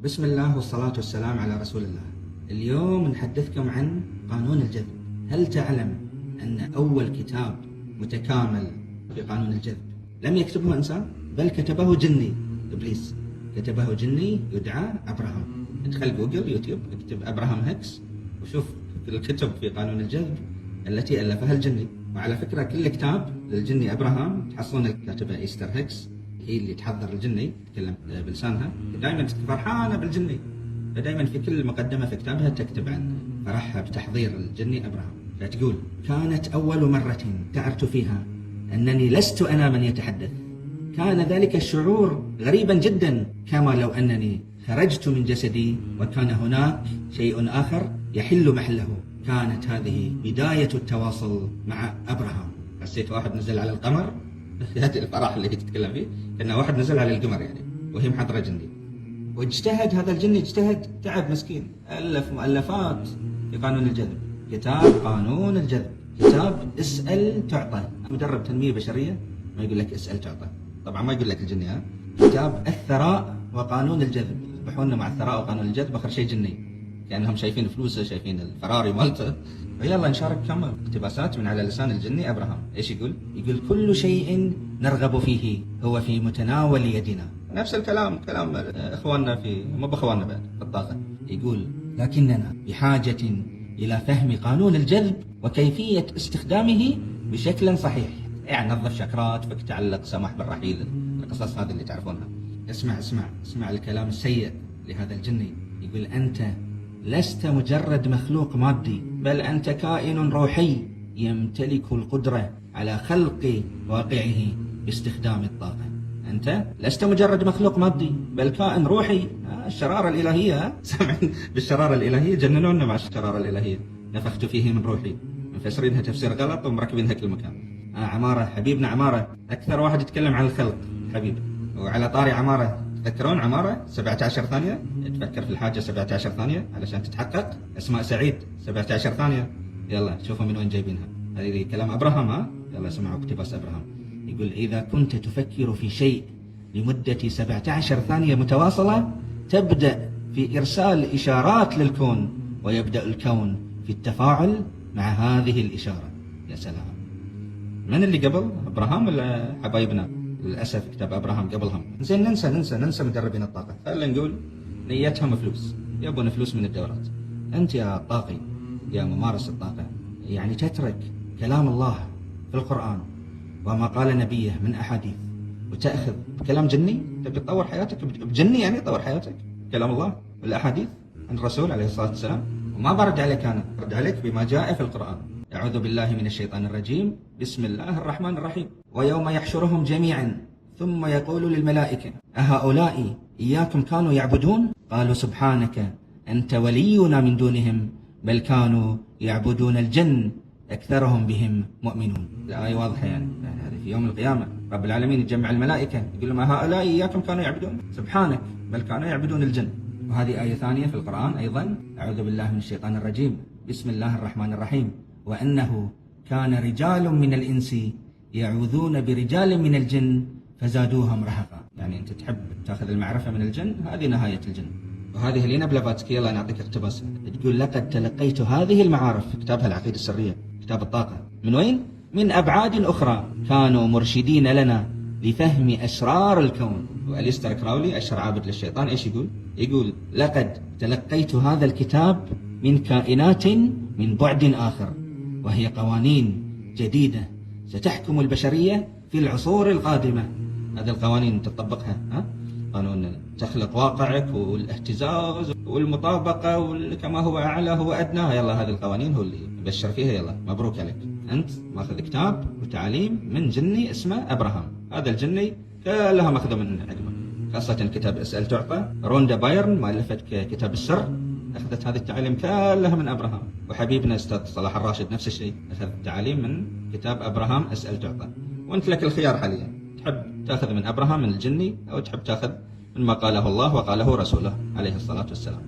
بسم الله والصلاة والسلام على رسول الله. اليوم نحدثكم عن قانون الجذب. هل تعلم أن أول كتاب متكامل في قانون الجذب لم يكتبه إنسان، بل كتبه جني إبليس، كتبه جني يدعى أبراهام. ادخل جوجل يوتيوب اكتب أبراهام هيكس وشوف الكتب في قانون الجذب التي ألفها الجني. وعلى فكرة كل كتاب للجني أبراهام تحصلون الكاتبة إيستر هيكس، هي اللي تحضر الجني، تتكلم بلسانها، دائما فرحانة بالجني، فدائما في كل مقدمة في كتابها تكتب عن فرحها بتحضير الجني أبراهام. فتقول: كانت أول مرة شعرت فيها أنني لست أنا من يتحدث، كان ذلك الشعور غريبا جدا، كما لو أنني خرجت من جسدي وكان هناك شيء آخر يحل محله. كانت هذه بداية التواصل مع أبراهام. حسيت واحد نزل على القمر، هذا الفرح اللي هي تتكلم فيه، كأنه واحد نزل على القمر يعني، وهي محضرة جني. واجتهد هذا الجني، اجتهد، تعب مسكين، ألف مؤلفات في قانون الجذب، كتاب قانون الجذب، كتاب اسأل تعطى. مدرب تنمية بشرية ما يقول لك اسأل تعطى، طبعا ما يقول لك الجني، كتاب الثراء وقانون الجذب. يذبحوننا مع الثراء وقانون الجذب، آخر شيء جني، كأنهم شايفين فلوسه، شايفين الفراري مالته. ويلا نشارك كم اقتباسات من على لسان الجني أبراهام. إيش يقول؟ يقول: كل شيء نرغب فيه هو في متناول يدنا. نفس الكلام كلام إخواننا في، مو بإخواننا بعد، في الطاقة. يقول: لكننا بحاجة إلى فهم قانون الجذب وكيفية استخدامه بشكل صحيح. يعني نظف شكرات، فك تعلق، سماح بالرحيل، القصص هذه اللي تعرفونها. اسمع الكلام السيء لهذا الجني. يقول: أنت لست مجرد مخلوق مادي، بل أنت كائن روحي يمتلك القدرة على خلق واقعه باستخدام الطاقة. أنت لست مجرد مخلوق مادي، بل كائن روحي. الشرارة الإلهية، سامعين بالشرارة الإلهية؟ جننونا مع الشرارة الإلهية. نفخت فيه من روحي، مفسرينها تفسير غلط ومركبينها كل مكان. عمارة، حبيبنا عمارة أكثر واحد يتكلم عن الخلق حبيب. وعلى طاري عمارة، تذكرون عمارة 17 ثانية تفكر في الحاجة 17 ثانية علشان تتحقق. اسماء سعيد 17 ثانية. يلا شوفوا من وين جايبينها. هذه كلام أبراهام. يلا اسمعوا اقتباس أبراهام. يقول: إذا كنت تفكر في شيء لمدة 17 ثانية متواصلة، تبدأ في إرسال إشارات للكون، ويبدأ الكون في التفاعل مع هذه الإشارة. يا سلام. من اللي قبل أبراهام ولا حبايبنا؟ للأسف كتاب أبراهام قبلهم. زين ننسى مدربين الطاقة. خلينا نقول نيتهم فلوس، يبون فلوس من الدورات. أنت يا طاقي، يا ممارس الطاقة، يعني تترك كلام الله في القرآن وما قال نبيه من أحاديث، وتأخذ كلام جني. تبي تطور حياتك بجني، يعني تطور حياتك كلام الله والأحاديث عن الرسول عليه الصلاة والسلام. وما برد عليك، أنا برد عليك بما جاء في القرآن. أعوذ بالله من الشيطان الرجيم، بسم الله الرحمن الرحيم. ويوم يحشرهم جميعا ثم يقول للملائكة: أهؤلاء إياكم كانوا يعبدون؟ قالوا: سبحانك أنت ولينا من دونهم، بل كانوا يعبدون الجن أكثرهم بهم مؤمنون. الآية واضحة، يعني هذه في يوم القيامة رب العالمين يجمع الملائكة يقول لهم: هؤلاء إياكم كانوا يعبدون، سبحانك، بل كانوا يعبدون الجن. وهذه آية ثانية في القرآن أيضا: أعوذ بالله من الشيطان الرجيم، بسم الله الرحمن الرحيم. وأنه كان رجال من الإنس يعوذون برجال من الجن فزادوهم رهقا. يعني أنت تحب تأخذ المعرفة من الجن، هذه نهاية الجن. وهذه لينا بلافاتسكي. يلا نعطيك اقتباس. تقول: لقد تلقيت هذه المعارف في كتابها العقيدة السرية، كتاب الطاقة. من وين؟ من أبعاد أخرى كانوا مرشدين لنا لفهم أسرار الكون. وأليستر كراولي أشهر عابد للشيطان إيش يقول؟ يقول: لقد تلقيت هذا الكتاب من كائنات من بعد آخر، وهي قوانين جديدة ستحكم البشرية في العصور القادمة. هذه القوانين تطبقها، قانون تخلق واقعك، والاهتزاز، والمطابقة، كما هو أعلى هو أدنى. يلا هذه القوانين هو اللي يبشر فيها. يلا مبروك عليك، أنت ماخذ كتاب وتعليم من جني اسمه أبراهام. هذا الجني كلها ماخذه من عقبه، خاصة كتاب اسأل تعطى. روندا بايرن مؤلفة كتاب السر أخذت هذه التعاليم كلها من أبراهام. وحبيبنا أستاذ صلاح الراشد نفس الشيء، أخذ التعاليم من كتاب أبراهام اسأل تعطى. وأنت لك الخيار حاليا، تحب تأخذ من أبراهام من الجني، أو تحب تأخذ من ما قاله الله وقاله رسوله عليه الصلاة والسلام.